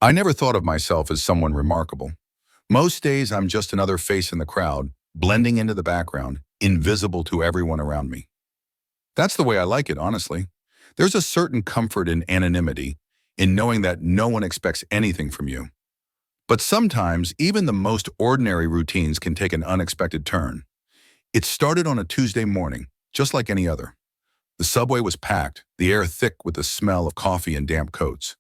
I never thought of myself as someone remarkable. Most days, I'm just another face in the crowd, blending into the background, invisible to everyone around me. That's the way I like it, honestly. There's a certain comfort in anonymity, in knowing that no one expects anything from you. But sometimes, even the most ordinary routines can take an unexpected turn. It started on a Tuesday morning, just like any other. The subway was packed, the air thick with the smell of coffee and damp coats.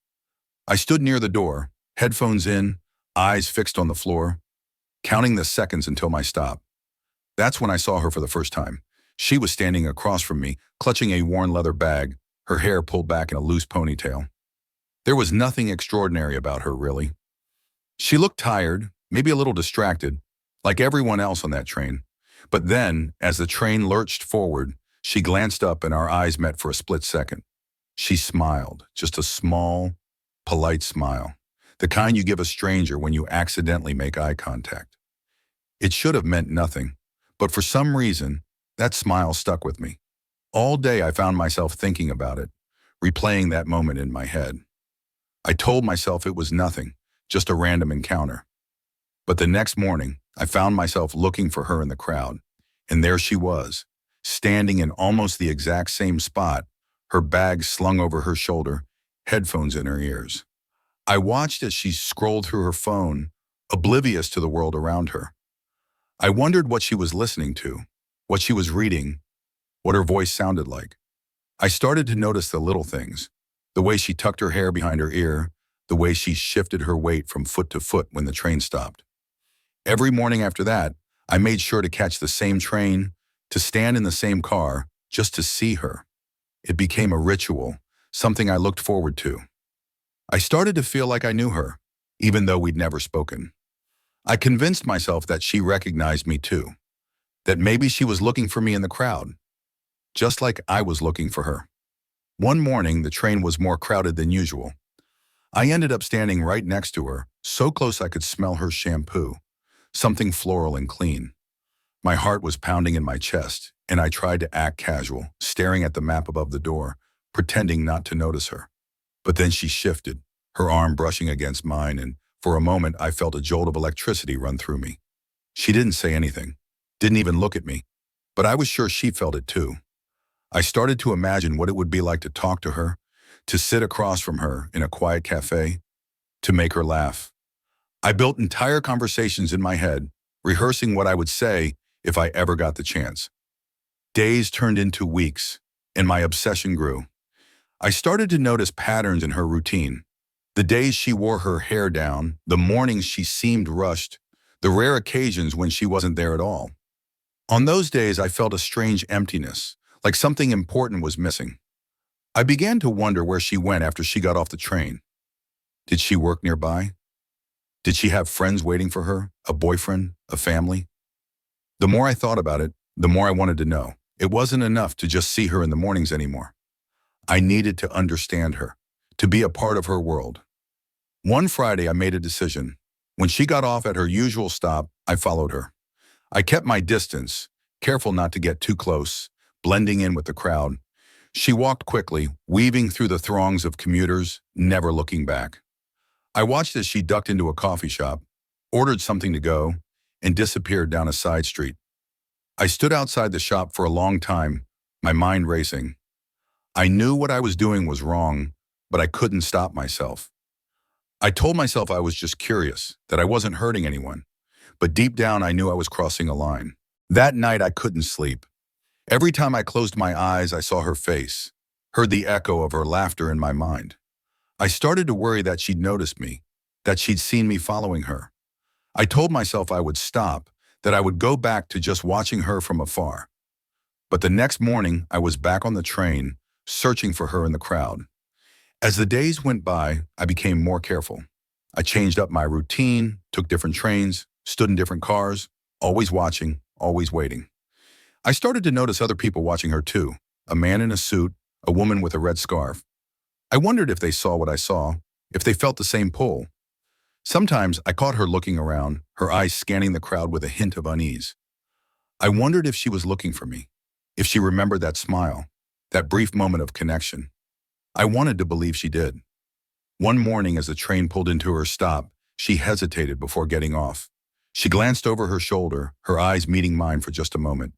I stood near the door, headphones in, eyes fixed on the floor, counting the seconds until my stop. That's when I saw her for the first time. She was standing across from me, clutching a worn leather bag, her hair pulled back in a loose ponytail. There was nothing extraordinary about her, really. She looked tired, maybe a little distracted, like everyone else on that train. But then, as the train lurched forward, she glanced up and our eyes met for a split second. She smiled, just a small, polite smile, the kind you give a stranger when you accidentally make eye contact. It should have meant nothing, but for some reason, that smile stuck with me. All day I found myself thinking about it, replaying that moment in my head. I told myself it was nothing, just a random encounter. But the next morning, I found myself looking for her in the crowd, and there she was, standing in almost the exact same spot, her bag slung over her shoulder, headphones in her ears. I watched as she scrolled through her phone, oblivious to the world around her. I wondered what she was listening to, what she was reading, what her voice sounded like. I started to notice the little things, the way she tucked her hair behind her ear, the way she shifted her weight from foot to foot when the train stopped. Every morning after that, I made sure to catch the same train, to stand in the same car, just to see her. It became a ritual, something I looked forward to. I started to feel like I knew her, even though we'd never spoken. I convinced myself that she recognized me too, that maybe she was looking for me in the crowd, just like I was looking for her. One morning, the train was more crowded than usual. I ended up standing right next to her, so close I could smell her shampoo, something floral and clean. My heart was pounding in my chest, and I tried to act casual, staring at the map above the door, pretending not to notice her. But then she shifted, her arm brushing against mine, and for a moment I felt a jolt of electricity run through me. She didn't say anything, didn't even look at me, but I was sure she felt it too. I started to imagine what it would be like to talk to her, to sit across from her in a quiet cafe, to make her laugh. I built entire conversations in my head, rehearsing what I would say if I ever got the chance. Days turned into weeks, and my obsession grew. I started to notice patterns in her routine. The days she wore her hair down, the mornings she seemed rushed, the rare occasions when she wasn't there at all. On those days, I felt a strange emptiness, like something important was missing. I began to wonder where she went after she got off the train. Did she work nearby? Did she have friends waiting for her, a boyfriend, a family? The more I thought about it, the more I wanted to know. It wasn't enough to just see her in the mornings anymore. I needed to understand her, to be a part of her world. One Friday, I made a decision. When she got off at her usual stop, I followed her. I kept my distance, careful not to get too close, blending in with the crowd. She walked quickly, weaving through the throngs of commuters, never looking back. I watched as she ducked into a coffee shop, ordered something to go, and disappeared down a side street. I stood outside the shop for a long time, my mind racing. I knew what I was doing was wrong, but I couldn't stop myself. I told myself I was just curious, that I wasn't hurting anyone, but deep down I knew I was crossing a line. That night I couldn't sleep. Every time I closed my eyes, I saw her face, heard the echo of her laughter in my mind. I started to worry that she'd noticed me, that she'd seen me following her. I told myself I would stop, that I would go back to just watching her from afar. But the next morning, I was back on the train, searching for her in the crowd. As the days went by, I became more careful. I changed up my routine, took different trains, stood in different cars, always watching, always waiting. I started to notice other people watching her too, a man in a suit, a woman with a red scarf. I wondered if they saw what I saw, if they felt the same pull. Sometimes I caught her looking around, her eyes scanning the crowd with a hint of unease. I wondered if she was looking for me, if she remembered that smile, that brief moment of connection. I wanted to believe she did. One morning as the train pulled into her stop, she hesitated before getting off. She glanced over her shoulder, her eyes meeting mine for just a moment.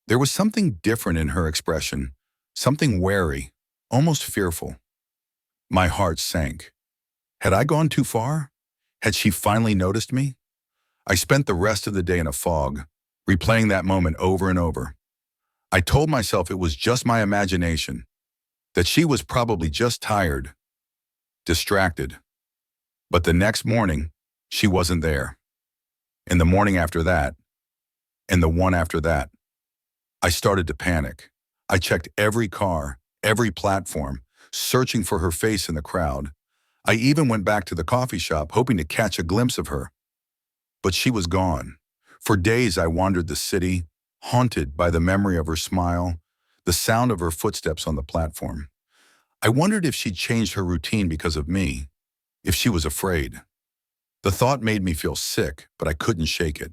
There was something different in her expression, something wary, almost fearful. My heart sank. Had I gone too far? Had she finally noticed me? I spent the rest of the day in a fog, replaying that moment over and over. I told myself it was just my imagination, that she was probably just tired, distracted. But the next morning, she wasn't there. And the morning after that, and the one after that, I started to panic. I checked every car, every platform, searching for her face in the crowd. I even went back to the coffee shop, hoping to catch a glimpse of her. But she was gone. For days I wandered the city, haunted by the memory of her smile, the sound of her footsteps on the platform. I wondered if she'd changed her routine because of me, if she was afraid. The thought made me feel sick, but I couldn't shake it.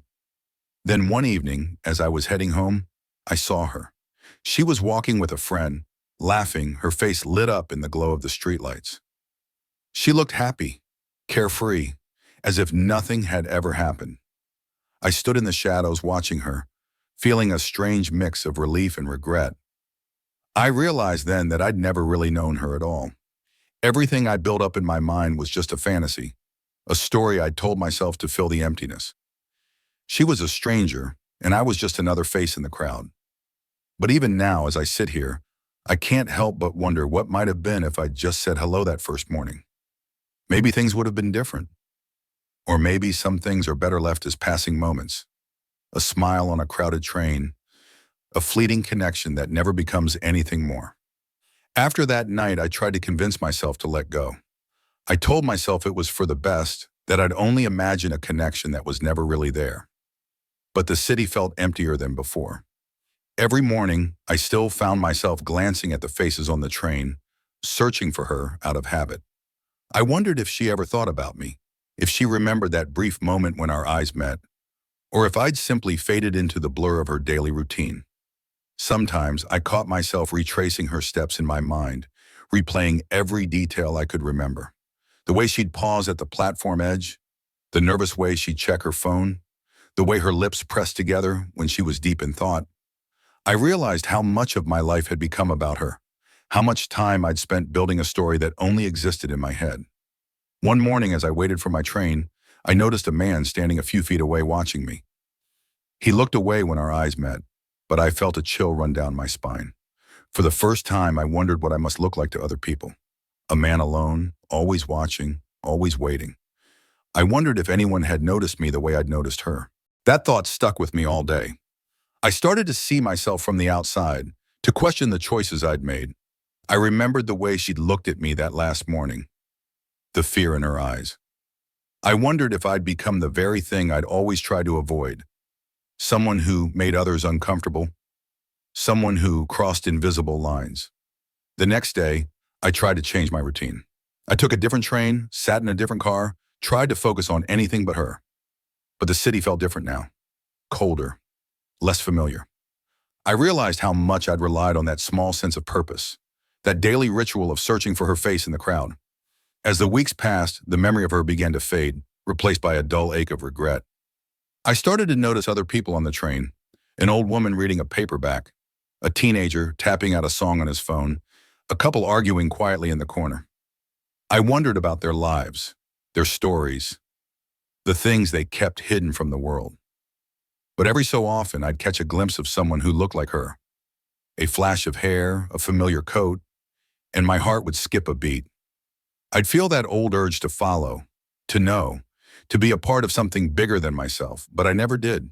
Then one evening, as I was heading home, I saw her. She was walking with a friend, laughing, her face lit up in the glow of the streetlights. She looked happy, carefree, as if nothing had ever happened. I stood in the shadows watching her, feeling a strange mix of relief and regret. I realized then that I'd never really known her at all. Everything I built up in my mind was just a fantasy, a story I'd told myself to fill the emptiness. She was a stranger, and I was just another face in the crowd. But even now, as I sit here, I can't help but wonder what might have been if I'd just said hello that first morning. Maybe things would have been different. Or maybe some things are better left as passing moments. A smile on a crowded train, a fleeting connection that never becomes anything more. After that night, I tried to convince myself to let go. I told myself it was for the best, that I'd only imagine a connection that was never really there. But the city felt emptier than before. Every morning, I still found myself glancing at the faces on the train, searching for her out of habit. I wondered if she ever thought about me, if she remembered that brief moment when our eyes met, or if I'd simply faded into the blur of her daily routine. Sometimes I caught myself retracing her steps in my mind, replaying every detail I could remember. The way she'd pause at the platform edge, the nervous way she'd check her phone, the way her lips pressed together when she was deep in thought. I realized how much of my life had become about her, how much time I'd spent building a story that only existed in my head. One morning as I waited for my train, I noticed a man standing a few feet away watching me. He looked away when our eyes met, but I felt a chill run down my spine. For the first time, I wondered what I must look like to other people. A man alone, always watching, always waiting. I wondered if anyone had noticed me the way I'd noticed her. That thought stuck with me all day. I started to see myself from the outside, to question the choices I'd made. I remembered the way she'd looked at me that last morning, the fear in her eyes. I wondered if I'd become the very thing I'd always tried to avoid. Someone who made others uncomfortable. Someone who crossed invisible lines. The next day, I tried to change my routine. I took a different train, sat in a different car, tried to focus on anything but her. But the city felt different now. Colder, less familiar. I realized how much I'd relied on that small sense of purpose, that daily ritual of searching for her face in the crowd. As the weeks passed, the memory of her began to fade, replaced by a dull ache of regret. I started to notice other people on the train, an old woman reading a paperback, a teenager tapping out a song on his phone, a couple arguing quietly in the corner. I wondered about their lives, their stories, the things they kept hidden from the world. But every so often, I'd catch a glimpse of someone who looked like her. A flash of hair, a familiar coat, and my heart would skip a beat. I'd feel that old urge to follow, to know, to be a part of something bigger than myself, but I never did.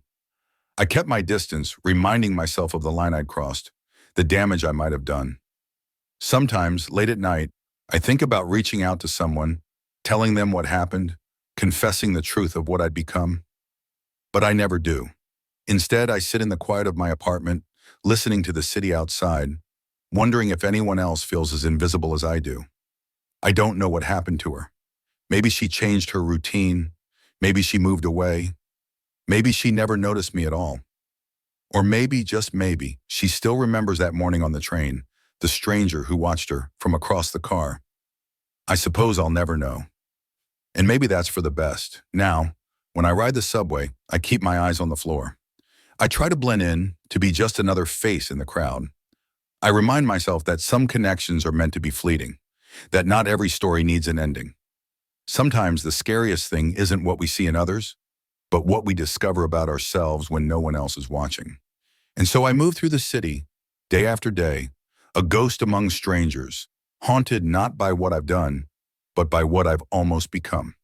I kept my distance, reminding myself of the line I'd crossed, the damage I might have done. Sometimes, late at night, I think about reaching out to someone, telling them what happened, confessing the truth of what I'd become. But I never do. Instead, I sit in the quiet of my apartment, listening to the city outside, wondering if anyone else feels as invisible as I do. I don't know what happened to her. Maybe she changed her routine. Maybe she moved away. Maybe she never noticed me at all. Or maybe, just maybe, she still remembers that morning on the train, the stranger who watched her from across the car. I suppose I'll never know. And maybe that's for the best. Now, when I ride the subway, I keep my eyes on the floor. I try to blend in, to be just another face in the crowd. I remind myself that some connections are meant to be fleeting, that not every story needs an ending. Sometimes the scariest thing isn't what we see in others, but what we discover about ourselves when no one else is watching. And so I move through the city, day after day, a ghost among strangers, haunted not by what I've done, but by what I've almost become.